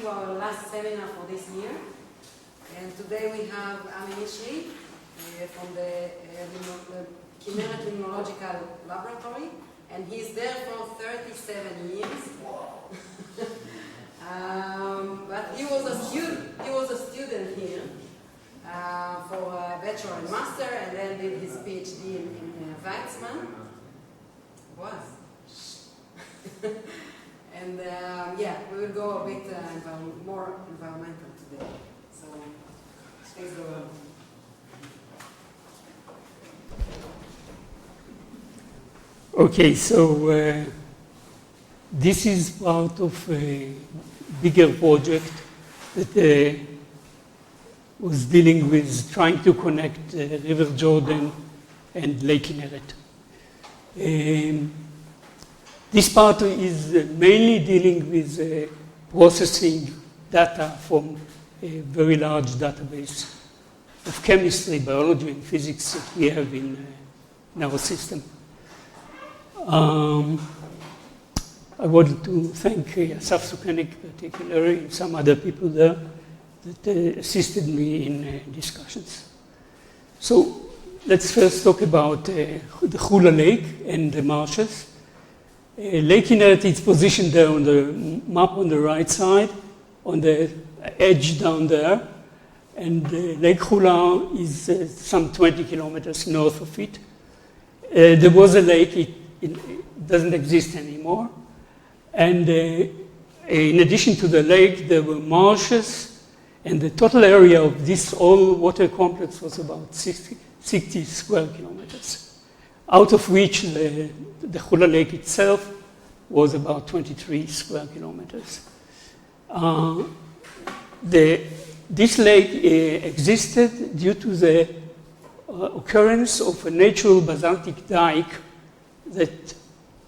to our last seminar for this year. And today we have Ami Nishri from the Kinneret Limnological Laboratory, and he's there for 37 years. But he was a student here for a bachelor and master, and then did his PhD in Weizmann. And yeah, we will go a bit more environmental today. So please go on. Okay, so this is part of a bigger project that was dealing with trying to connect River Jordan and Lake Kinneret. This part is mainly dealing with processing data from a very large database of chemistry, biology, and physics that we have in our system. I wanted to thank Asaf Sukenik particularly and some other people there that assisted me in discussions. So let's first talk about the Hula Lake and the marshes. Lake Kinneret is positioned there on the map on the right side, on the edge down there. And Lake Hula is some 20 kilometers north of it. There was a lake, it doesn't exist anymore. And in addition to the lake, there were marshes, and the total area of this all-water complex was about 60 square kilometers, out of which the Hula Lake itself was about 23 square kilometers. This lake existed due to the occurrence of a natural basaltic dike that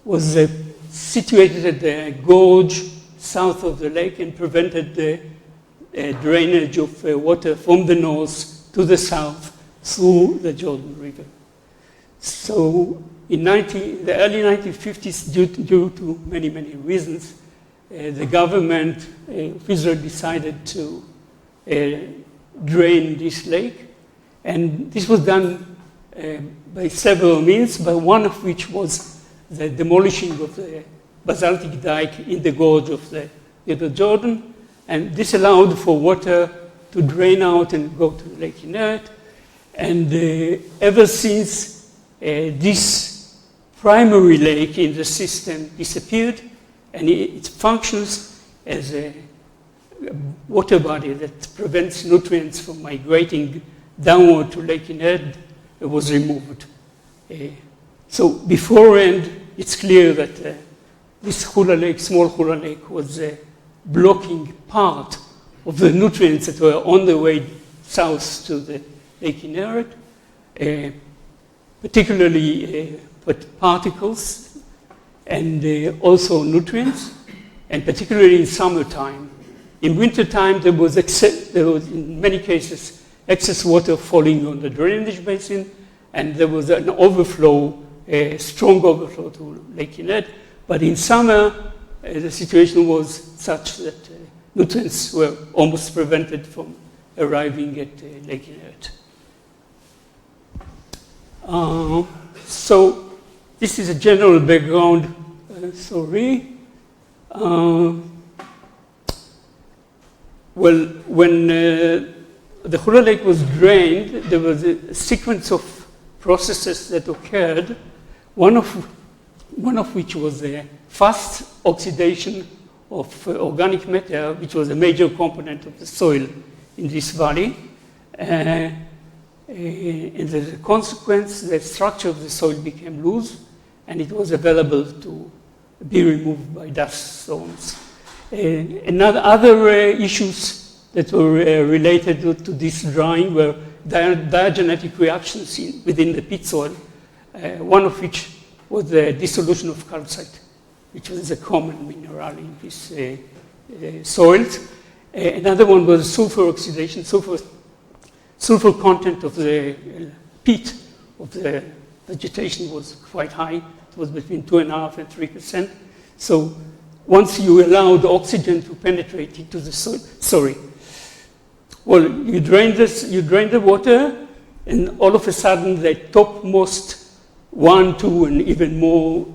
was situated at the gorge south of the lake and prevented the drainage of water from the north to the south through the Jordan River. So in the early 1950s, due to many, many reasons, the government of Israel decided to drain this lake. And this was done by several means, but one of which was the demolishing of the basaltic dike in the gorge of the River Jordan. And this allowed for water to drain out and go to Lake Kinneret. And ever since, this primary lake in the system disappeared, and it functions as a water body that prevents nutrients from migrating downward to Lake Kinneret. It was removed. So beforehand, it's clear that this Hula Lake, small Hula Lake, was blocking part of the nutrients that were on the way south to the Lake Kinneret, particularly particles and also nutrients, and particularly in summertime. In wintertime, there was in many cases excess water falling on the drainage basin, and there was an overflow, a strong overflow to Lake Kinneret. But in summer, the situation was such that nutrients were almost prevented from arriving at Lake Kinneret. So this is a general background story. Well, when the Hula Lake was drained, there was a sequence of processes that occurred, one of which was a fast oxidation of organic matter, which was a major component of the soil in this valley. And as a consequence, the structure of the soil became loose, and it was available to be removed by dust storms. Other issues that were related to this drying were diagenetic reactions within the pit soil, one of which was the dissolution of calcite, which was a common mineral in these soils. Another one was sulfur oxidation. Sulfur content of the peat of the vegetation was quite high. It was between 2.5% and 3%. So once you allow the oxygen to penetrate into the soil. Sorry. Well, you drain the water, and all of a sudden the topmost 1, 2, and even more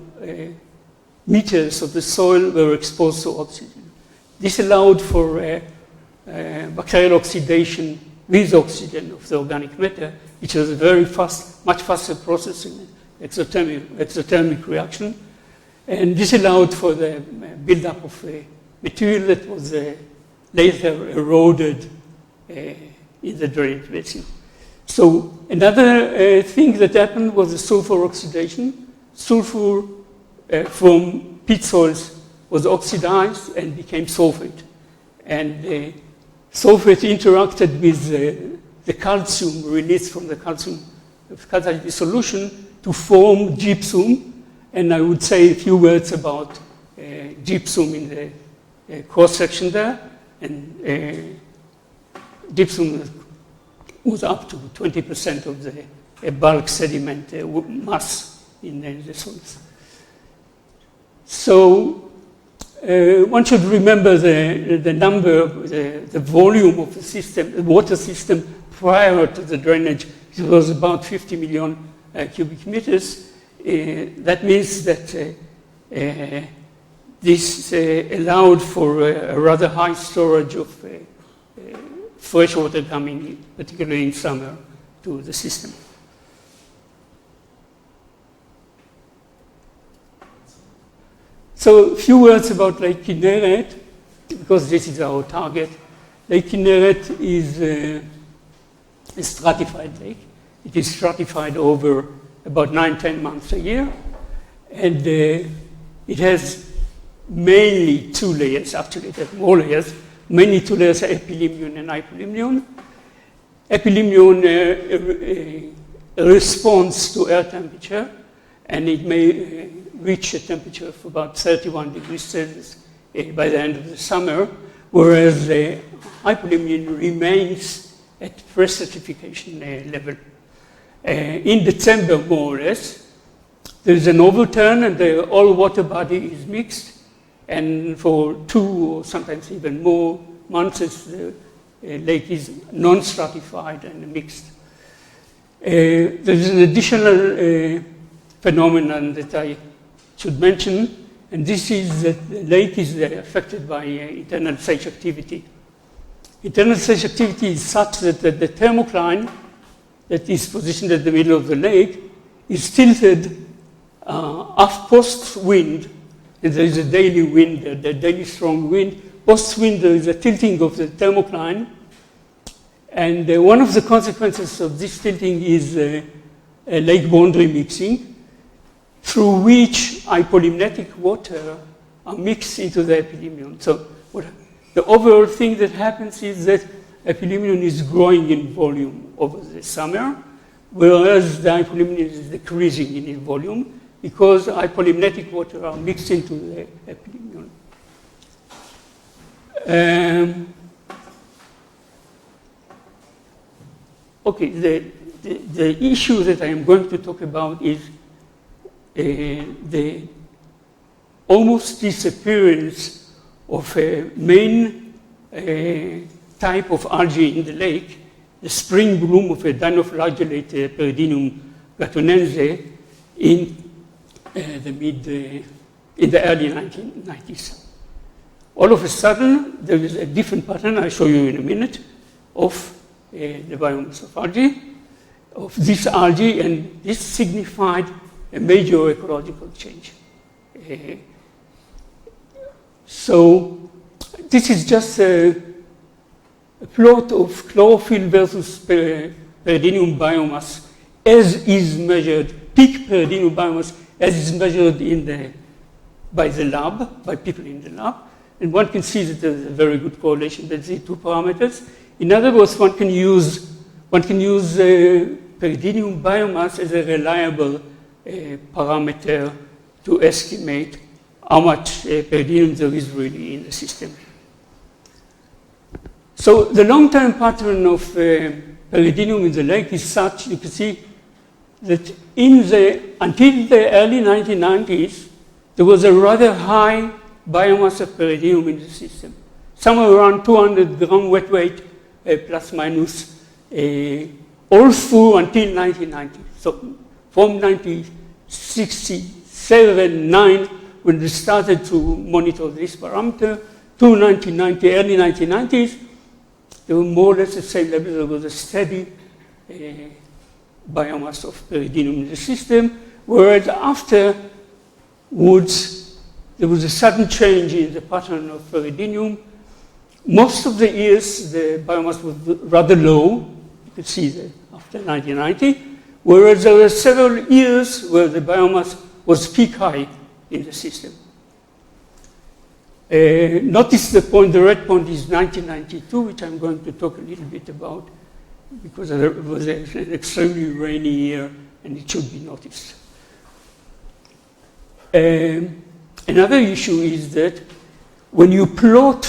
meters of the soil were exposed to oxygen. This allowed for bacterial oxidation with oxygen of the organic matter, which was a very fast, much faster processing exothermic reaction. And this allowed for the buildup of material that was later eroded in the drainage basin. So another thing that happened was the sulfur oxidation. Sulfur from peat soils was oxidized and became sulfate. And sulfate interacted with the calcium released from the calcium catalytic solution to form gypsum. And I would say a few words about gypsum in the cross-section there. And gypsum was up to 20% of the bulk sediment mass in the soils. So one should remember the number, the volume of the system, the water system prior to the drainage. It was about 50 million cubic meters. That means that this allowed for a rather high storage of fresh water coming, particularly in summer, to the system. So a few words about Lake Kinneret, because this is our target. Lake Kinneret is a stratified lake. It is stratified over about 9-10 months a year. And it has mainly 2 layers, actually it has more layers. Mainly 2 layers are epilimnion and hypolimnion. Epilimnion responds to air temperature, and it may reach a temperature of about 31 degrees Celsius by the end of the summer, whereas the hypolimnion remains at pre-certification level. In December, more or less, there is an overturn and the all water body is mixed, and for 2 or sometimes even more months the lake is non-stratified and mixed. There is an additional phenomenon that I should mention, and this is that the lake is affected by internal sage activity. Internal sage activity is such that the thermocline that is positioned at the middle of the lake is tilted post-wind, and there is a daily wind, a daily strong wind. Post-wind, there is a tilting of the thermocline, and one of the consequences of this tilting is a lake boundary mixing, through which hypolimnetic water are mixed into the epilimnion. So the overall thing that happens is that epilimnion is growing in volume over the summer, whereas the hypolimnion is decreasing in volume because hypolimnetic water are mixed into the epilimnion. Okay, the issue that I am going to talk about is the almost disappearance of a main type of algae in the lake, the spring bloom of a dinoflagellate Peridinium gatonense in the early 1990s. All of a sudden, there is a different pattern, I'll show you in a minute, of the biomass of algae, of this algae, and this signified a major ecological change. So this is just a plot of chlorophyll versus Peridinium biomass as is measured, peak Peridinium biomass as is measured by the lab, by people in the lab. And one can see that there's a very good correlation between the 2 parameters. In other words, one can use Peridinium biomass as a reliable parameter to estimate how much Peridinium there is really in the system. So the long-term pattern of Peridinium in the lake is such, you can see that until the early 1990s, there was a rather high biomass of peridium in the system. Somewhere around 200 gram wet weight, plus minus, all through until 1990. So from 1967, 9, when they started to monitor this parameter, to 1990, early 1990s, they were more or less the same level. There was a steady biomass of peridium in the system, whereas afterwards, there was a sudden change in the pattern of peridium. Most of the years, the biomass was rather low. You can see that after 1990, whereas there were several years where the biomass was peak high in the system. Notice the point, the red point is 1992, which I'm going to talk a little bit about, because it was an extremely rainy year, and it should be noticed. Another issue is that when you plot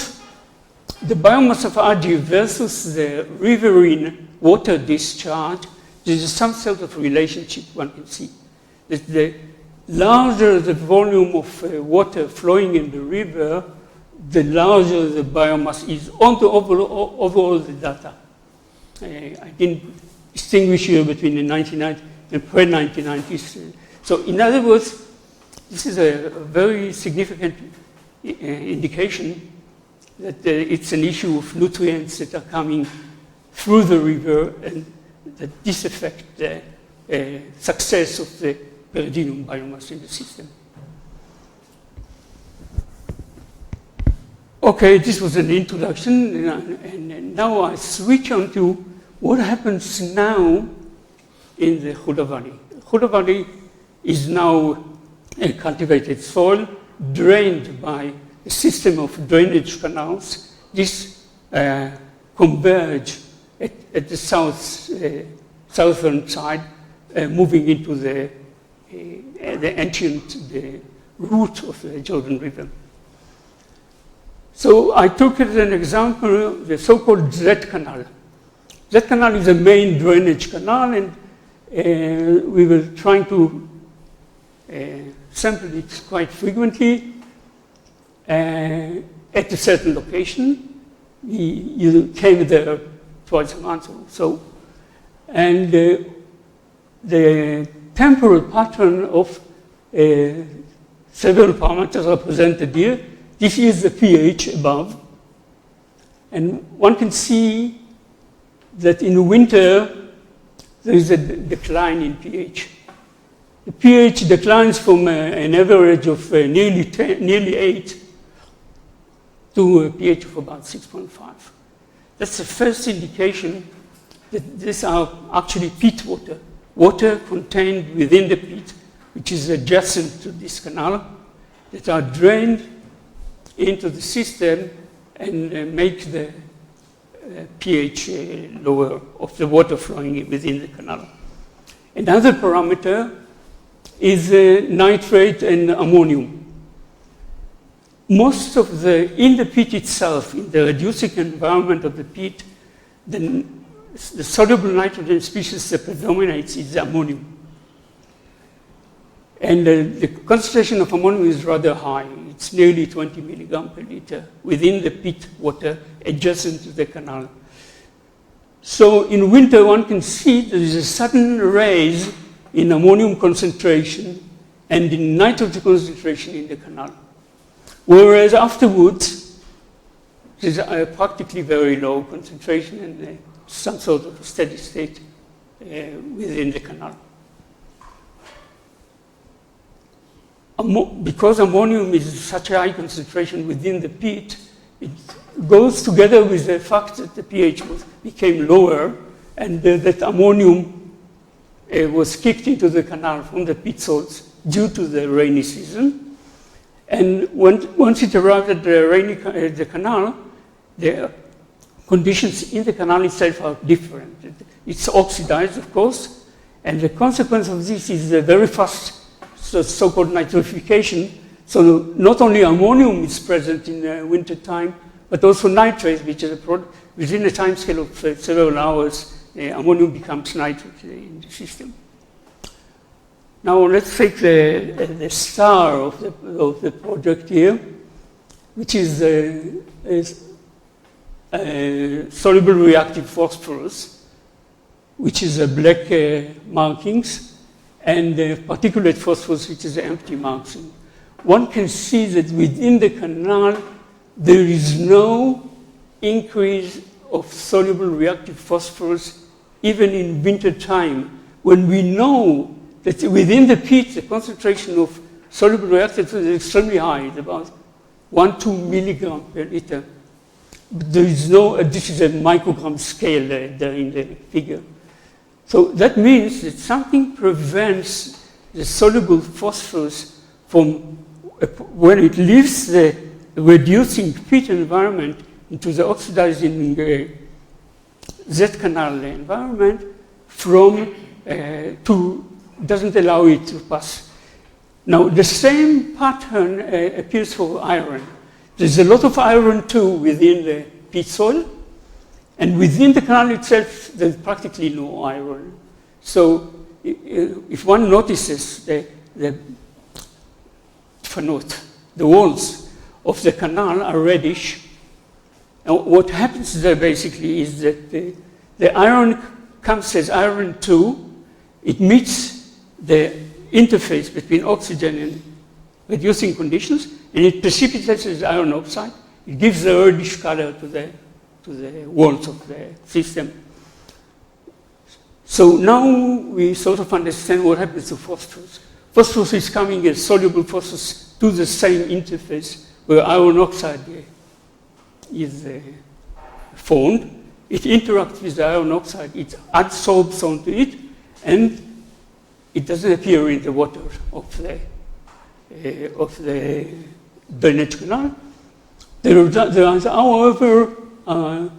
the biomass of algae versus the riverine water discharge, there is some sort of relationship one can see. That the larger the volume of water flowing in the river, the larger the biomass is on the overall the data. I didn't distinguish here between the 1990s and pre-1990s. So in other words, this is a very significant indication that it's an issue of nutrients that are coming through the river and that this affects the success of the peridium biomass in the system. Okay, this was an introduction, and now I switch on to what happens now in the Hula Valley. Hula Valley is now a cultivated soil drained by a system of drainage canals. This converge at the southern side, moving into the ancient route of the Jordan River. So I took as an example the so-called Z Canal. Z Canal is a main drainage canal, and we were trying to sample it quite frequently at a certain location. You came there twice a month or so. And the temporal pattern of several parameters are presented here. This is the pH above. And one can see that in winter, there is a decline in pH. The pH declines from an average of nearly 8 to a pH of about 6.5. That's the first indication that these are actually peat water, water contained within the peat, which is adjacent to this canal, that are drained into the system and make the pH lower of the water flowing within the canal. Another parameter is nitrate and ammonium. Most of in the peat itself, in the reducing environment of the peat, the soluble nitrogen species that predominates is ammonium. And the concentration of ammonium is rather high. It's nearly 20 milligram per liter within the peat water adjacent to the canal. So in winter, one can see there is a sudden rise in ammonium concentration and in nitrogen concentration in the canal. Whereas afterwards, there's a practically very low concentration and some sort of steady state within the canal. Because ammonium is such a high concentration within the peat, it goes together with the fact that the pH became lower and that ammonium was kicked into the canal from the peat salts due to the rainy season. And once it arrived at the canal, the conditions in the canal itself are different. It's oxidized, of course, and the consequence of this is a very fast so-called nitrification. So not only ammonium is present in the winter time, but also nitrate, which is a product within a time scale of several hours. Ammonium becomes nitrate in the system. Now let's take the star of the project here, which is soluble reactive phosphorus, which is black markings, and particulate phosphorus, which is empty marking. One can see that within the canal, there is no increase of soluble reactive phosphorus, even in winter time, when we know that within the pit, the concentration of soluble reactive phosphorus is extremely high, it's about 1-2 milligram per liter. But there is no, this is a microgram scale there in the figure. So that means that something prevents the soluble phosphorus from, when it leaves the reducing pit environment into the oxidizing Z canal environment, doesn't allow it to pass. Now, the same pattern appears for iron. There's a lot of iron too within the pit soil, and within the canal itself, there's practically no iron. So, if one notices the walls of the canal are reddish, and what happens there basically is that the iron comes as iron 2, it meets the interface between oxygen and reducing conditions, and it precipitates as iron oxide. It gives the reddish color to the walls of the system. So now we sort of understand what happens to phosphorus. Phosphorus is coming as soluble phosphorus to the same interface where iron oxide is formed. It interacts with the iron oxide, it adsorbs onto it, and it doesn't appear in the water of the drainage canal. There is, however,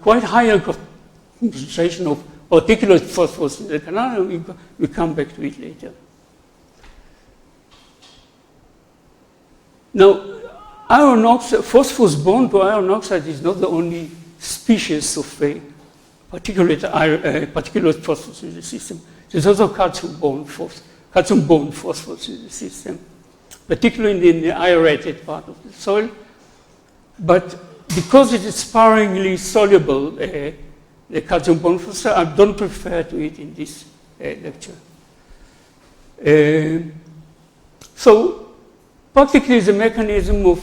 quite higher concentration of particulate phosphorus in the canal, and we come back to it later. Now, iron oxide, phosphorus bound to iron oxide is not the only species of particulate phosphorus in the system. There's also calcium-bound phosphorus in the system, particularly in the aerated part of the soil. But because it is sparingly soluble, the calcium-bound phosphorus, I don't refer to it in this lecture. So practically the mechanism of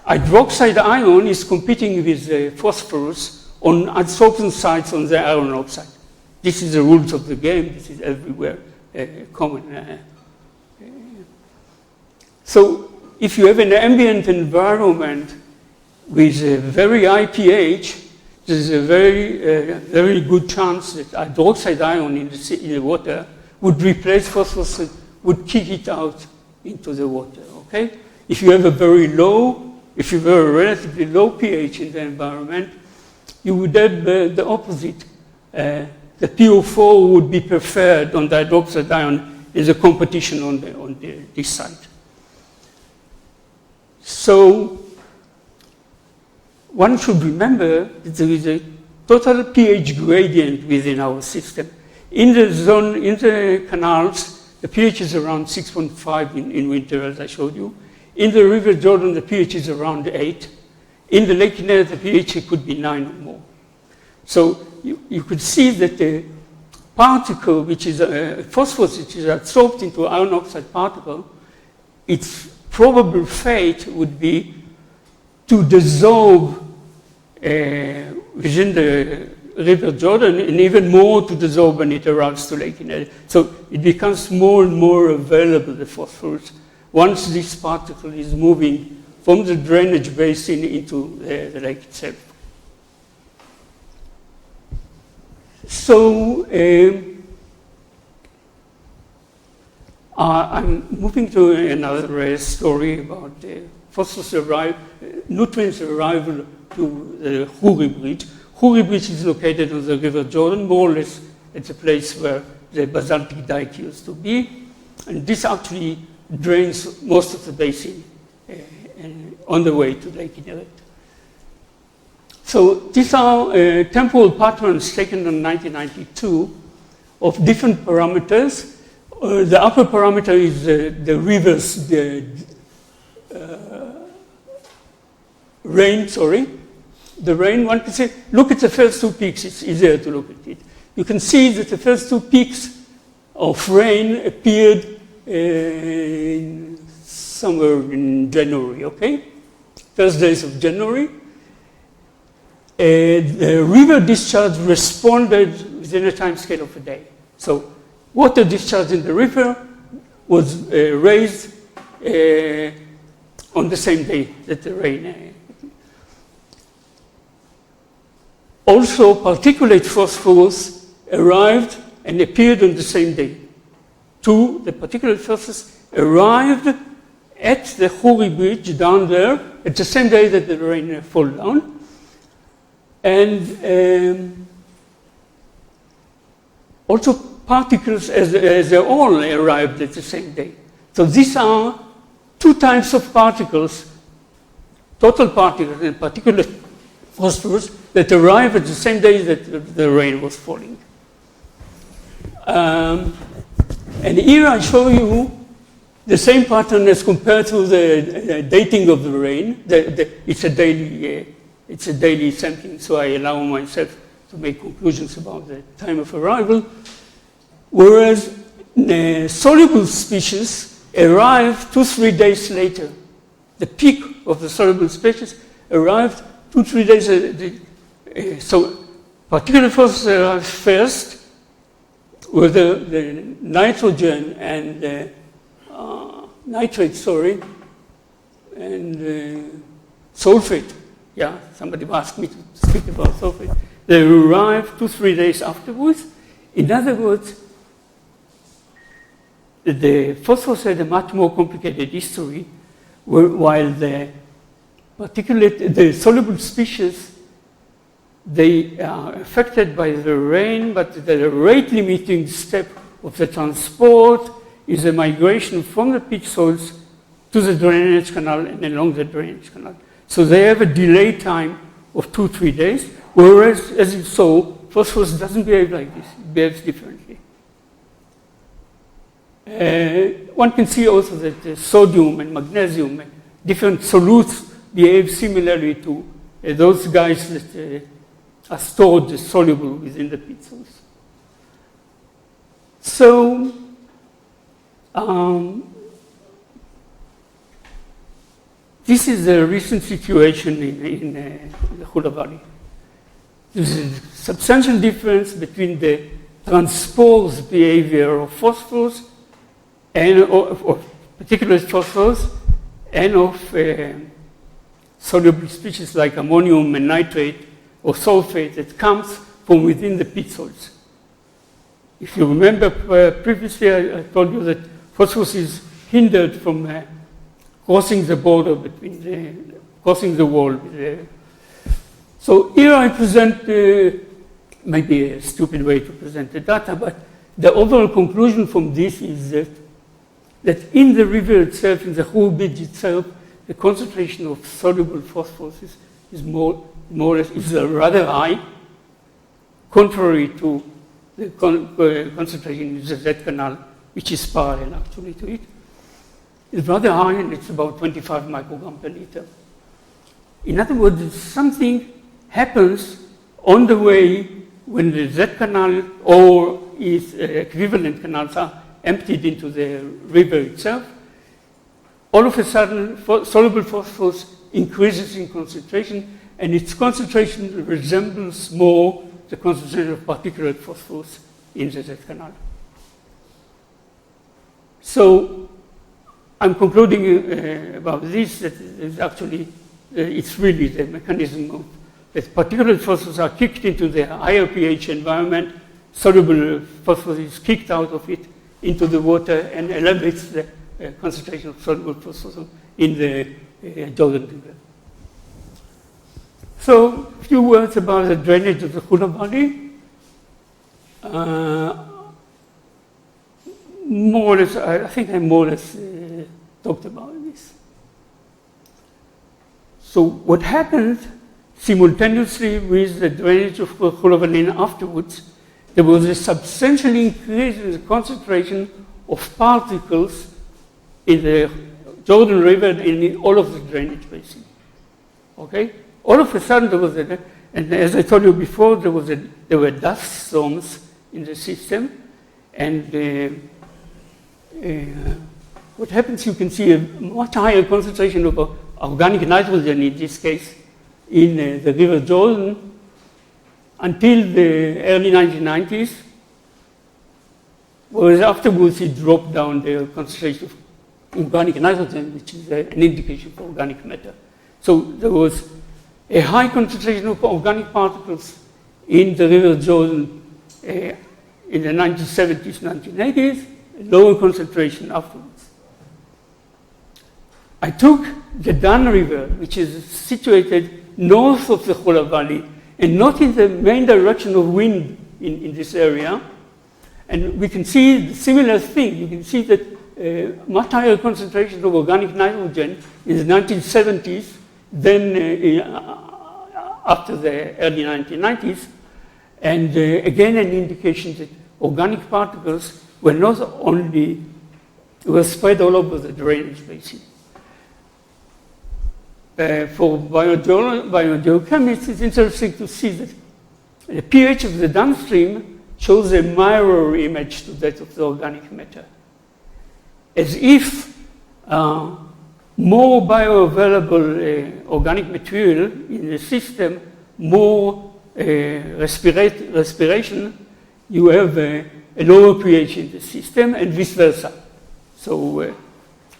hydroxide ion is competing with phosphorus on adsorption sites on the iron oxide. This is the rules of the game. This is everywhere common. So if you have an ambient environment with a very high pH, there's a very good chance that hydroxide ion in the water would replace phosphorus, would kick it out into the water, okay? If you have a relatively low pH in the environment, you would have the opposite. The PO4 would be preferred on the hydroxide ion in the competition on this side. So one should remember that there is a total pH gradient within our system. In the canals, the pH is around 6.5 in winter, as I showed you. In the River Jordan, the pH is around 8. In the Lake Kinneret, the pH could be 9 or more. So you could see that the particle, which is phosphorus, which is adsorbed into iron oxide particle, its probable fate would be to dissolve within the River Jordan, and even more to dissolve when it arrives to Lake Kinneret. So it becomes more and more available, the phosphorus, once this particle is moving from the drainage basin into the lake itself. So I'm moving to another story about phosphorus nutrients arrival to the Huri Bridge. Huri Bridge is located on the River Jordan, more or less at the place where the basaltic dike used to be. And this actually drains most of the basin on the way to Lake Kinneret. So these are temporal patterns taken in 1992 of different parameters. The upper parameter is the river's rain, one can say, look at the first two peaks, it's easier to look at it. You can see that the first two peaks of rain appeared somewhere in January, okay? First days of January. The river discharge responded within a time scale of a day. So water discharge in the river was raised on the same day that the rain. Also, particulate phosphorus arrived and appeared on the same day. The particulate phosphorus arrived at the Huri Bridge down there at the same day that the rain fell down. And also particles as a whole arrived at the same day. So these are two types of particles, total particles and particulate phosphorus, that arrive at the same day that the rain was falling. And here I show you the same pattern as compared to the dating of the rain. It's a daily sampling, so I allow myself to make conclusions about the time of arrival. Whereas soluble species arrive 2-3 days later. The peak of the soluble species arrived 2-3 days. So particulate phosphorus arrived first, where the nitrogen and the nitrate, and sulfate. Yeah, somebody asked me to speak about sulfate. They arrived 2-3 days afterwards. In other words, the phosphorus had a much more complicated history, while the soluble species, they are affected by the rain, but the rate-limiting step of the transport is a migration from the pitch soils to the drainage canal and along the drainage canal. So they have a delay time of 2-3 days, whereas, as you saw, phosphorus doesn't behave like this. It behaves differently. One can see also that sodium and magnesium, different solutes, behave similarly to those guys that are stored soluble within the pit soils. So, this is the recent situation in the Hula Valley. There's a substantial difference between the transpose behavior of phosphorus and of particulate phosphorus and of soluble species like ammonium and nitrate or sulfate that comes from within the pit soils. If you remember previously, I told you that phosphorus is hindered from crossing the border between crossing the wall. So here I present, maybe a stupid way to present the data, but the overall conclusion from this is that in the river itself, in the whole bridge itself, the concentration of soluble phosphorus is more or less rather high, contrary to the concentration in the Z canal, which is parallel actually to it. It's rather high, and it's about 25 microgram per liter. In other words, something happens on the way when the Z canal or its equivalent canals are emptied into the river itself. All of a sudden, soluble phosphorus increases in concentration, and its concentration resembles more the concentration of particulate phosphorus in the Z canal. So I'm concluding about this, that is actually, it's really the mechanism of that particulate phosphorus are kicked into the higher pH environment, soluble phosphorus is kicked out of it into the water and elevates the concentration of soluble phosphorus in the Jordan River. So, a few words about the drainage of the Hula Valley. More or less, I think I more or less talked about this. So, what happened simultaneously with the drainage of the Hula Valley afterwards, there was a substantial increase in the concentration of particles in the Jordan River and in all of the drainage basin. Okay? All of a sudden there was and as I told you before, there were dust storms in the system, and what happens, you can see a much higher concentration of organic nitrogen in this case in the River Jordan until the early 1990s, whereas afterwards it dropped down the concentration of organic nitrogen, which is an indication for organic matter. So there was a high concentration of organic particles in the River Jordan in the 1970s, 1980s, a lower concentration afterwards. I took the Dan River, which is situated north of the Hula Valley, and not in the main direction of wind in this area, and we can see the similar thing. You can see that much higher concentration of organic nitrogen in the 1970s than after the early 1990s, and again an indication that organic particles were not only, were spread all over the drainage basin. For biogeochemists, it's interesting to see that the pH of the downstream shows a mirror image to that of the organic matter, as if more bioavailable organic material in the system, more respiration, you have a lower pH in the system, and vice versa. So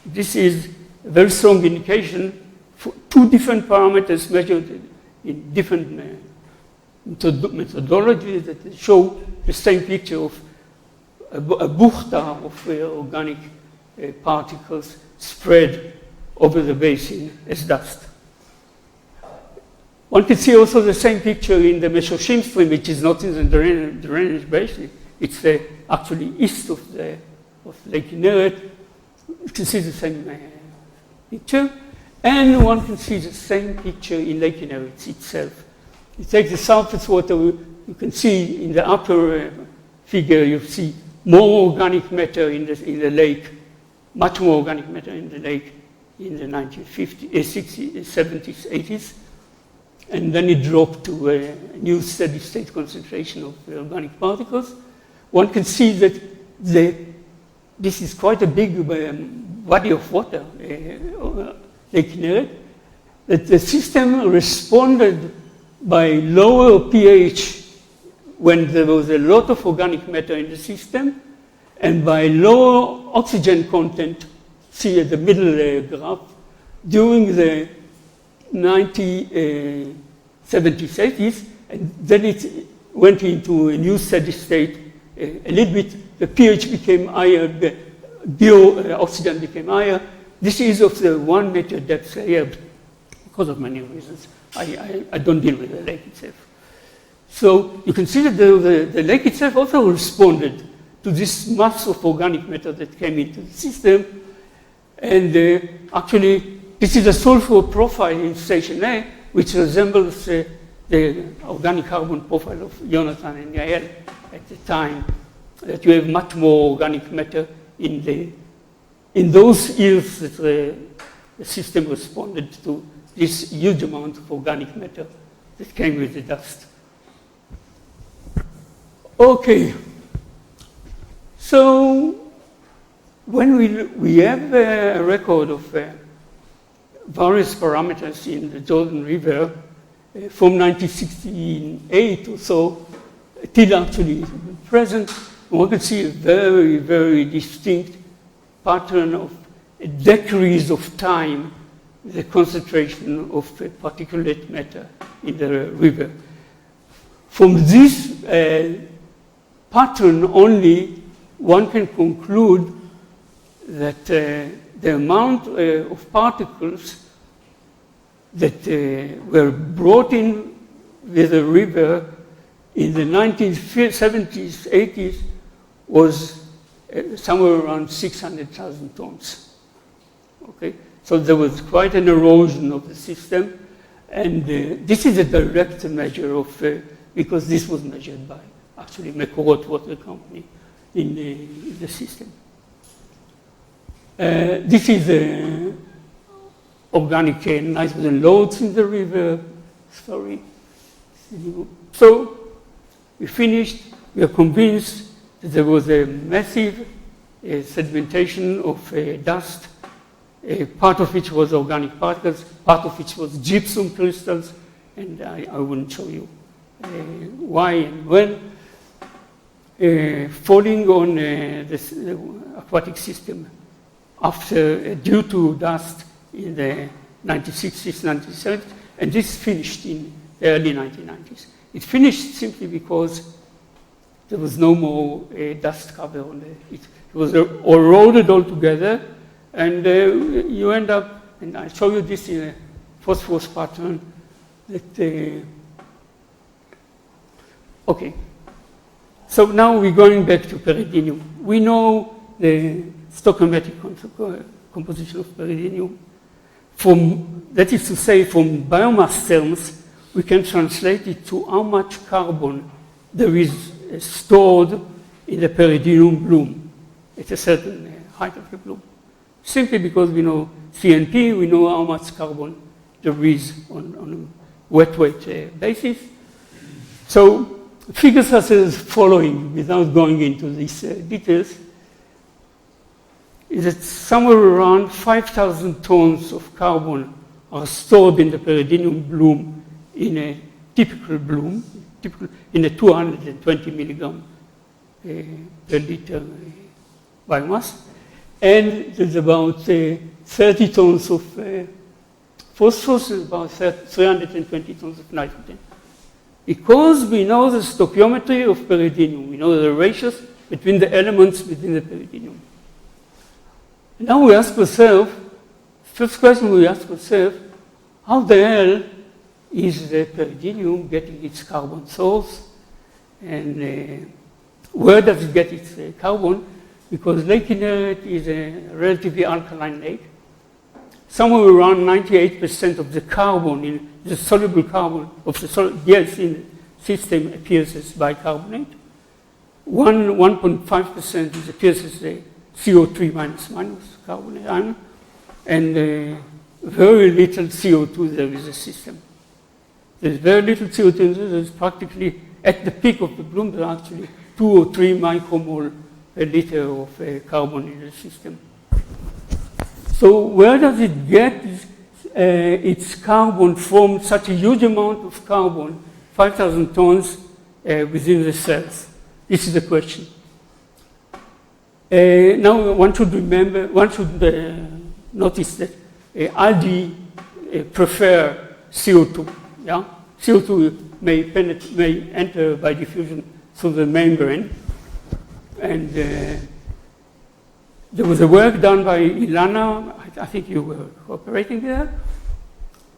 this is a very strong indication for two different parameters measured in different methodologies that show the same picture of a buchta of organic particles spread over the basin as dust. One can see also the same picture in the Meshoshim stream, which is not in the drainage basin. It's actually east of Lake Kinneret. You can see the same picture. And one can see the same picture in Lake Kinneret itself. You take the surface water, you can see in the upper figure, you see more organic matter in the lake, much more organic matter in the lake in the 1950s, 60s, 70s, 80s. And then it dropped to a new steady state concentration of organic particles. One can see that this is quite a big body of water, Lake Kinneret, that the system responded by lower pH when there was a lot of organic matter in the system, and by lower oxygen content, see at the middle graph, during the 1970s, 80s, and then it went into a new steady state a little bit. The pH became higher, the oxygen became higher. This is of the 1 meter depth layer because of many reasons. I don't deal with the lake itself. So you can see that the lake itself also responded to this mass of organic matter that came into the system. And actually, this is a sulfur profile in station A, which resembles the organic carbon profile of Jonathan and Yael at the time, that you have much more organic matter in those years that the system responded to this huge amount of organic matter that came with the dust. Okay, so when we have a record of various parameters in the Jordan River from 1968 or so till actually present, one can see a very, very distinct pattern of a decrease of time, the concentration of particulate matter in the river. From this pattern only, one can conclude that the amount of particles that were brought in with the river in the 1970s, 80s was somewhere around 600,000 tons. Okay, so there was quite an erosion of the system, and this is a direct measure of, because this was measured by actually Mekorot Water Company in the system. This is organic nitrogen loads in the river. Sorry. So we finished. We are convinced that there was a massive sedimentation of dust, part of which was organic particles, part of which was gypsum crystals, and I wouldn't show you why and when, falling on the aquatic system after, due to dust in the 1960s, 1970s, and this finished in the early 1990s. It finished simply because there was no more dust cover on it. It was eroded altogether, and you end up, and I'll show you this in a phosphorus pattern, that, okay. So now we're going back to peridinium. We know the stoichiometric composition of peridinium. That is to say, from biomass terms, we can translate it to how much carbon there is stored in the peridinium bloom at a certain height of the bloom. Simply because we know CNP, we know how much carbon there is on a wet weight basis. So figures are as following, without going into these details, is that somewhere around 5,000 tons of carbon are stored in the peridinium bloom in a typical bloom, in a 220 milligram per liter biomass. And there's about 30 tons of phosphorus, about 320 tons of nitrogen. Because we know the stoichiometry of peridinium, we know the ratios between the elements within the peridinium. And now we ask ourselves, first question we ask ourselves, how the hell is the peridinium getting its carbon source? And where does it get its carbon? Because Lake Kinneret is a relatively alkaline lake. Somewhere around 98% of the carbon, in the soluble carbon of the gas in the system appears as bicarbonate. 1.5% appears as a CO3 minus carbonate ion, and very little CO2 there is in the system. There's very little CO2, there's practically, at the peak of the bloom, there are actually 2 or 3 micromole per liter of carbon in the system. So where does it get its carbon from such a huge amount of carbon, 5,000 tons within the cells? This is the question. Now one should remember, notice that algae prefer CO2. Yeah? CO2 may enter by diffusion through the membrane. And there was a work done by Ilana, I think you were cooperating there,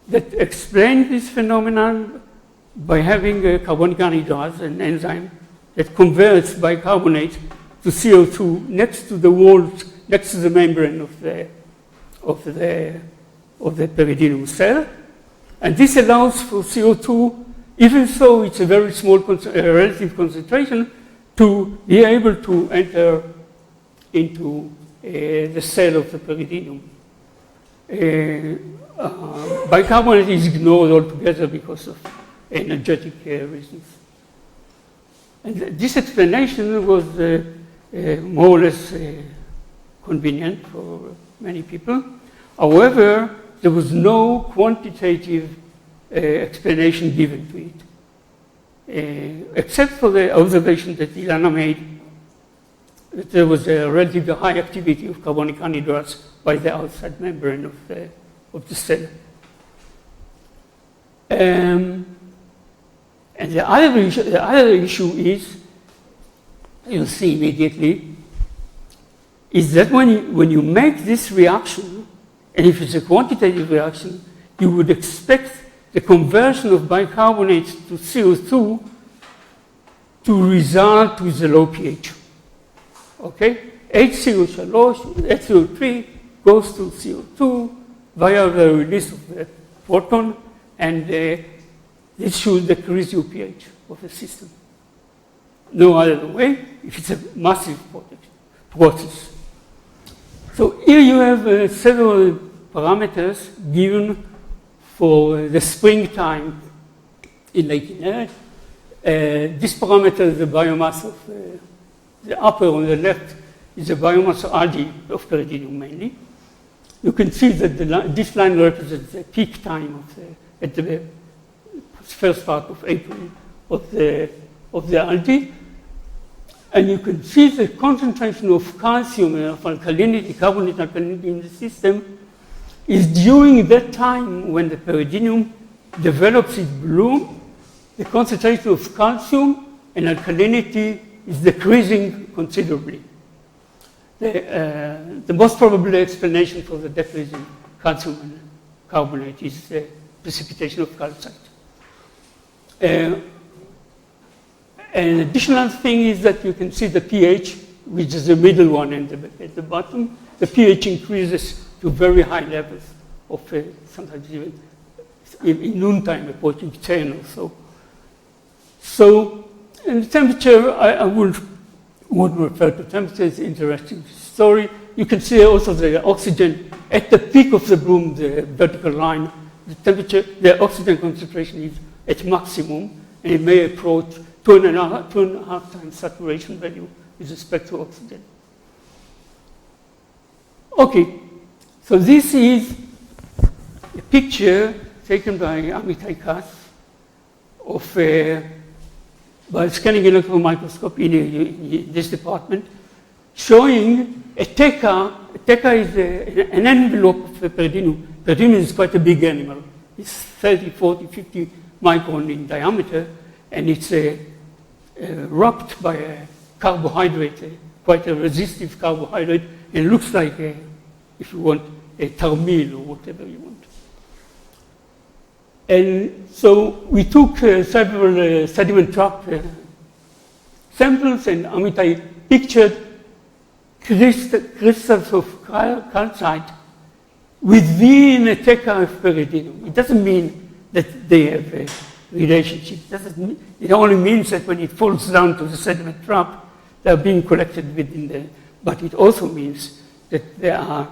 that explained this phenomenon by having a carbonic anhydrase, an enzyme that converts bicarbonate to CO2 next to the walls, next to the membrane of the peridinium cell. And this allows for CO2, even though it's a very small relative concentration, to be able to enter into the cell of the peridinium. Bicarbonate is ignored altogether because of energetic reasons. And this explanation was more or less convenient for many people. However, there was no quantitative explanation given to it, except for the observation that Ilana made that there was a relatively high activity of carbonic anhydrase by the outside membrane of the cell. And the other issue is, you'll see immediately, is that when you make this reaction, and if it's a quantitative reaction, you would expect the conversion of bicarbonate to CO2 to result with a low pH. Okay? HCO3 goes to CO2 via the release of the proton, and this should decrease your pH of the system. No other way if it's a massive process. So here you have several parameters given for the springtime in Lake Kinneret. This parameter is the biomass of the upper on the left is the biomass of algae of Peridium mainly. You can see that this line represents the peak time at the first part of April of the algae. And you can see the concentration of calcium and of alkalinity, carbonate alkalinity in the system is during that time when the Peridium develops its bloom, the concentration of calcium and alkalinity is decreasing considerably. The most probable explanation for the decrease in calcium and carbonate is the precipitation of calcite. An additional thing is that you can see the pH, which is the middle one at the bottom. The pH increases to very high levels of sometimes even in noontime approaching 10 or so. So, in the temperature, I wouldn't refer to temperature, it's an interesting story. You can see also the oxygen at the peak of the bloom, the vertical line, the temperature, the oxygen concentration is at maximum, and it may approach 2.5 times saturation value with respect to oxygen. Okay, so this is a picture taken by Ami of by scanning electron microscope in this department, showing a teca. A teca is an envelope of the Peridium. Peridium is quite a big animal. It's 30, 40, 50 micron in diameter, and it's wrapped by a carbohydrate, quite a resistive carbohydrate, and looks like, if you want, a tarmil or whatever you want. And so we took several sediment trap samples, and Amitai pictured crystals of calcite within a teca of Peridium. It doesn't mean that they have a relationship. It only means that when it falls down to the sediment trap, they are being collected within the. But it also means that they are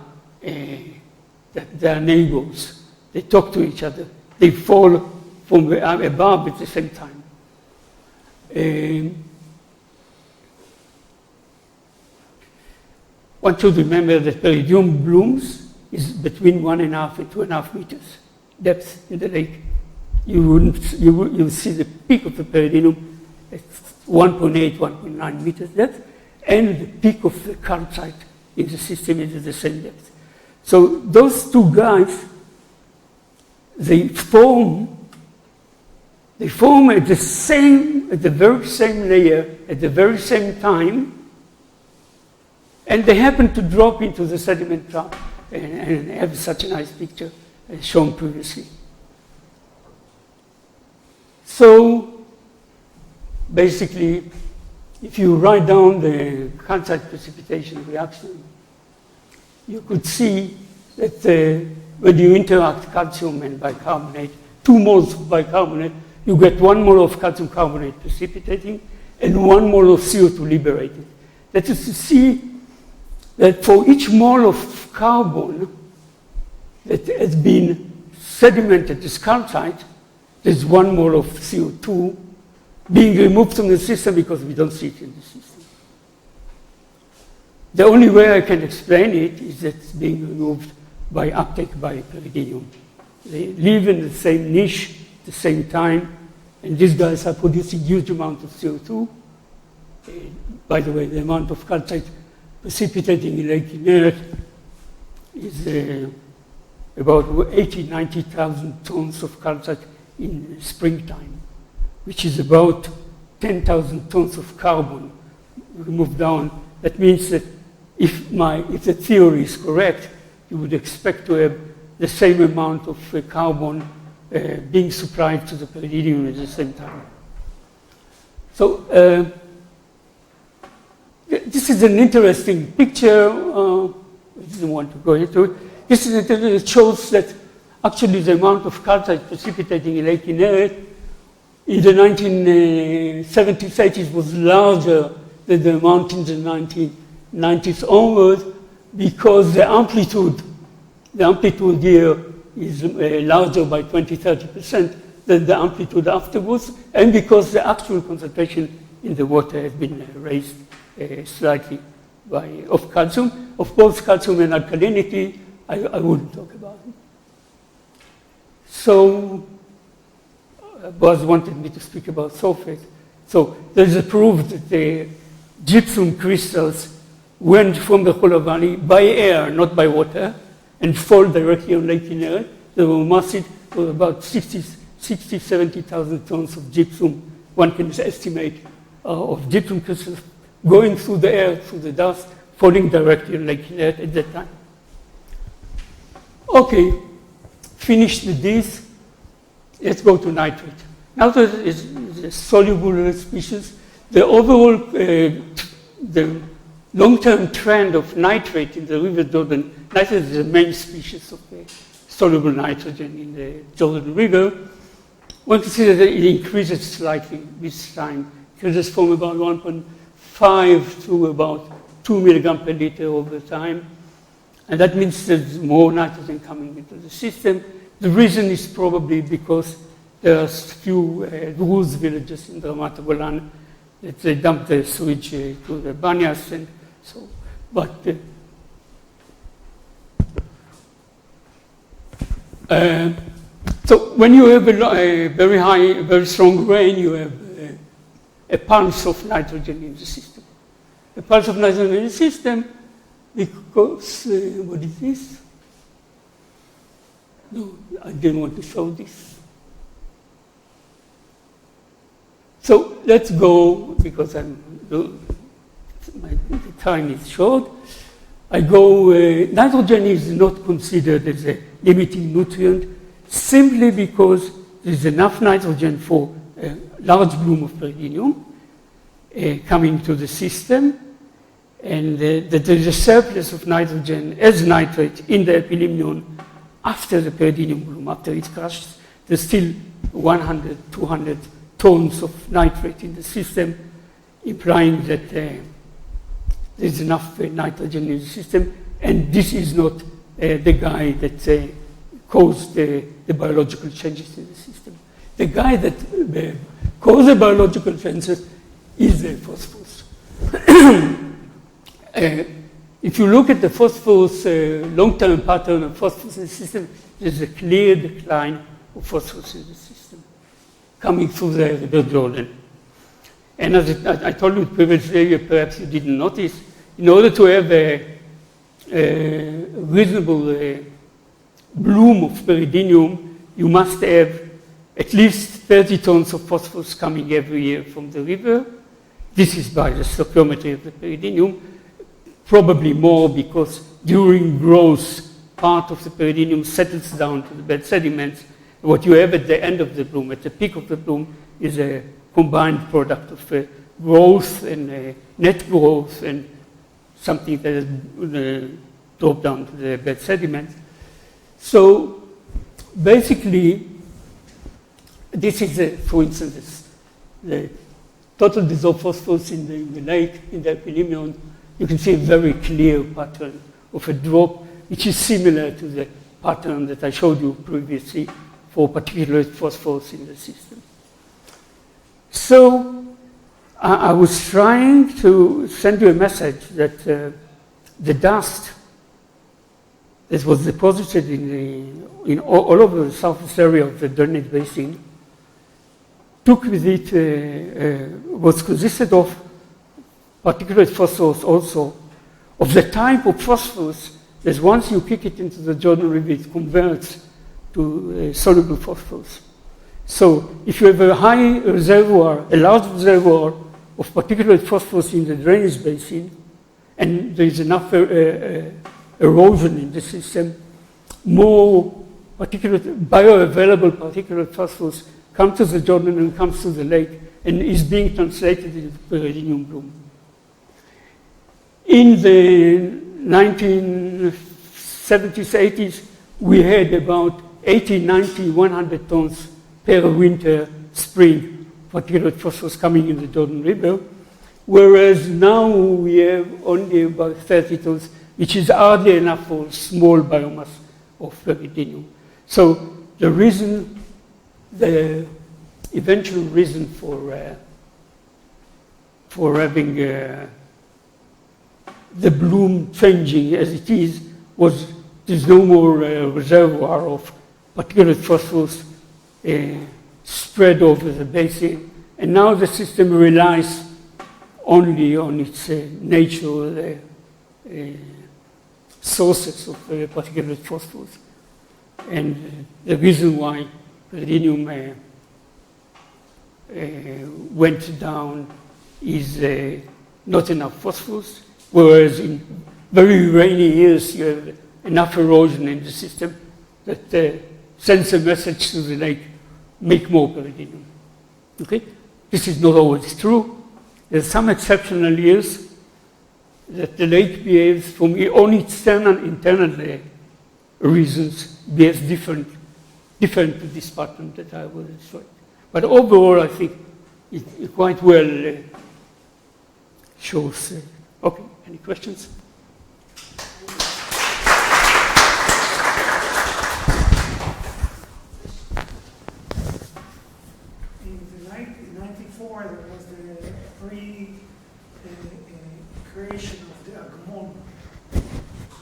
neighbors. They talk to each other. They fall from above at the same time. One should remember that Peridium blooms is between 1.5 and 2.5 meters depth in the lake. You'll see the peak of the Peridium at 1.8, 1.9 meters depth, and the peak of the calcite in the system is at the same depth. So those two guys, they form at the very same layer, at the very same time, and they happen to drop into the sediment trap and have such a nice picture as shown previously. So basically, if you write down the calcite precipitation reaction, you could see that when you interact calcium and bicarbonate, 2 moles of bicarbonate, you get 1 mole of calcium carbonate precipitating and 1 mole of CO2 liberated. That is to see that for each mole of carbon that has been sedimented as calcite, there's 1 mole of CO2 being removed from the system because we don't see it in the system. The only way I can explain it is that it's being removed by uptake by Peridium. They live in the same niche at the same time, and these guys are producing huge amounts of CO2. By the way, the amount of calcite precipitating in Lake Kinneret is about 80,000, 90,000 tons of calcite in springtime, which is about 10,000 tons of carbon removed down. That means that if the theory is correct, you would expect to have the same amount of carbon being supplied to the Peridium at the same time. So this is an interesting picture. I didn't want to go into it. This is it shows that actually the amount of calcite precipitating in Lake Kinneret in the 1970s, 80s was larger than the amount in the 1990s onwards, because the amplitude the amplitude here is larger by 20-30% than the amplitude afterwards, and because the actual concentration in the water has been raised slightly of calcium. Of course, calcium and alkalinity, I wouldn't talk about it. So, Boaz wanted me to speak about sulfate. So, there's a proof that the gypsum crystals went from the Hula Valley by air, not by water, and fall directly on Lake Kinneret. They were massive, for about 70,000 tons of gypsum, one can estimate, of gypsum crystals going through the air, through the dust, falling directly on Lake Kinneret at that time. Okay, finished with this. Let's go to nitrate. Nitrate is a soluble species. The overall, the long-term trend of nitrate in the River Jordan, nitrate is the main species of soluble nitrogen in the Jordan River. One can see that it increases slightly with time. It increases from about 1.5 to about 2 milligrams per liter over time. And that means there's more nitrogen coming into the system. The reason is probably because there are few Druze villages in Ramat Golan that they dump the sewage to the banyas and so. But so when you have a very high, very strong rain, you have a pulse of nitrogen in the system. A pulse of nitrogen in the system because, what is this? No, I didn't want to show this. So let's go, because the time is short. I go, nitrogen is not considered as a limiting nutrient simply because there's enough nitrogen for a large bloom of peridium coming to the system, and that there is a surplus of nitrogen as nitrate in the epilimnion after the peridium bloom, after it crashes. There's still 100, 200 tons of nitrate in the system, implying that there's enough nitrogen in the system, and this is not the guy that caused the biological changes in the system. The guy that caused the biological changes is the phosphorus. If you look at the phosphorus, long-term pattern of phosphorus in the system, there's a clear decline of phosphorus in the system coming through the River Jordan. And as I told you previously, perhaps you didn't notice, in order to have a reasonable bloom of peridium, you must have at least 30 tons of phosphorus coming every year from the river. This is by the stoichiometry of the peridium. Probably more because during growth, part of the peridium settles down to the bed sediments. What you have at the end of the bloom, at the peak of the bloom, is a combined product of growth and net growth and something that has dropped down to the bed sediments. So basically, this is, for instance, the total dissolved phosphorus in the lake, in the epilimnion. You can see a very clear pattern of a drop, which is similar to the pattern that I showed you previously for particulate phosphorus in the system. So I was trying to send you a message that the dust that was deposited in all over the surface area of the drainage basin took with it, was consisted of particulate phosphorus also, of the type of phosphorus that once you kick it into the Jordan River, it converts to soluble phosphorus. So if you have a high reservoir, a large reservoir of particulate phosphorus in the drainage basin, and there is enough erosion in the system, more bioavailable particulate phosphorus comes to the Jordan and comes to the lake and is being translated into peridium bloom. In the 1970s, 80s, we had about 80, 90, 100 tons per winter, spring, particulate phosphorus coming in the Jordan River, whereas now we have only about 30 tons, which is hardly enough for small biomass of pyridinium. So the reason, the eventual reason for having the bloom changing as it is was there's no more reservoir of particulate phosphorus spread over the basin, and now the system relies only on its natural sources of particulate phosphorus. And the reason why pyridinium went down is not enough phosphorus, whereas in very rainy years you have enough erosion in the system that sends a message to the lake, make more pyridinium. Okay? This is not always true. There's some exceptional years that the lake behaves, from on external, internal reasons, behaves different to this pattern that I will show. But overall, I think it quite well shows. Okay, any questions? In 1994, there was the creation of the Agmon.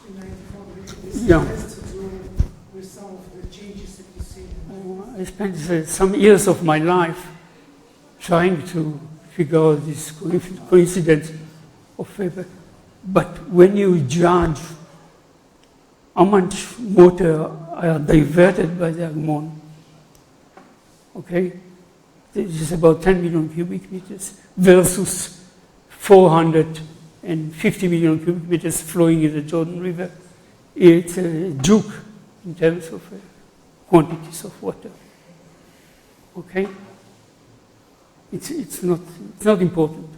In 94, this has to do with some of the changes that you see. I spent some years of my life trying to figure out this coincidence of favor. But when you judge how much water are diverted by the Agmon, okay, this is about 10 million cubic meters versus 450 million cubic meters flowing in the Jordan River. It's a juke in terms of quantities of water. Okay? It's not important.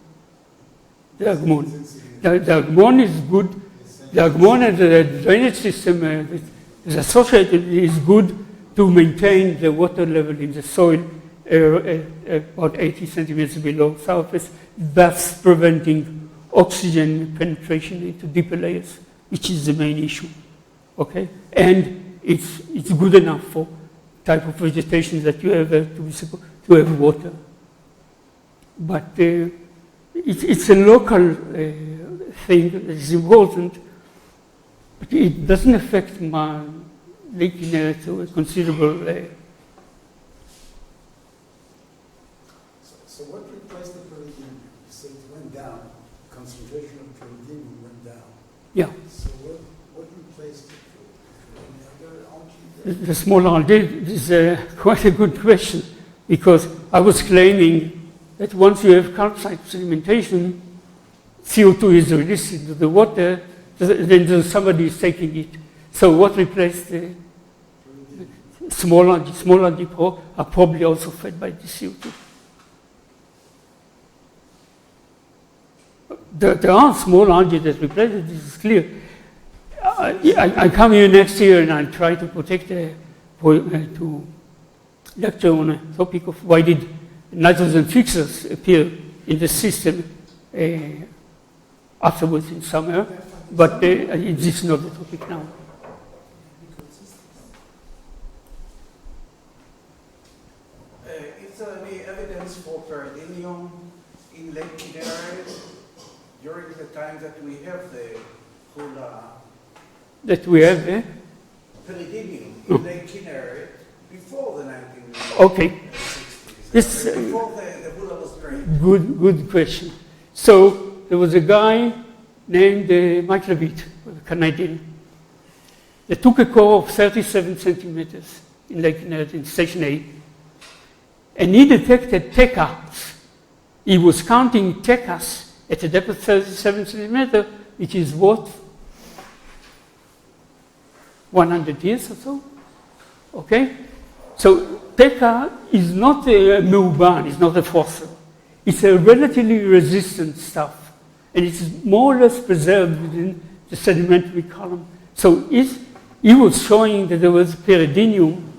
The Agmon. The Agmon is good. The Agmon and the drainage system that is associated is good to maintain the water level in the soil about 80 centimeters below surface, thus preventing oxygen penetration into deeper layers, which is the main issue. Okay? And it's good enough for type of vegetation that you have to have water. But it's a local thing that is important, but it doesn't affect my Lake Kinneret to a considerable. So what replaced the pyridinium? You said it went down. Concentration of pyridinium went down. Yeah. So what replaced it? Any other algae? The small algae is quite a good question, because I was claiming that once you have calcite sedimentation, CO2 is released into the water, then somebody is taking it. So what replaced the small algae? Small algae are probably also fed by the CO2. There are small algae that replace it, this is clear. I come here next year and I try to protect, to lecture on a topic of why did nitrogen fixers appear in the system afterwards in summer, but this is not the topic now. Is there any evidence for pyridinium in Lake Kinneret during the time that we have the Hula? That we have, Pyridinium in Lake Kinneret before the 1960s. Okay. This, before the Hula was drained. Good question. So there was a guy named Mike Levitt, a Canadian, that took a core of 37 centimeters in Lake Kinneret in Station A, and he detected tecas. He was counting tecas at a depth of 37 centimeters, which is what? 100 years or so? Okay? So teca is not a meuban, it's not a fossil. It's a relatively resistant stuff, and it's more or less preserved within the sedimentary column. So he was showing that there was pyridinium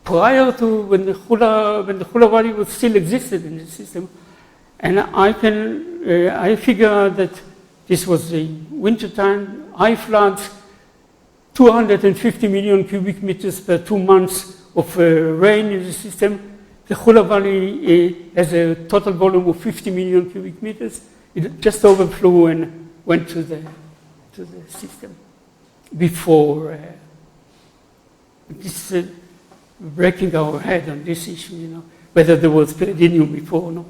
prior to when the Hula Valley was still existed in the system, and I figure that this was the wintertime, high floods, 250 million cubic meters per 2 months of rain in the system. The Hula Valley has a total volume of 50 million cubic meters. It just overflew and went to the system before this breaking our head on this issue, whether there was periodinium before or not.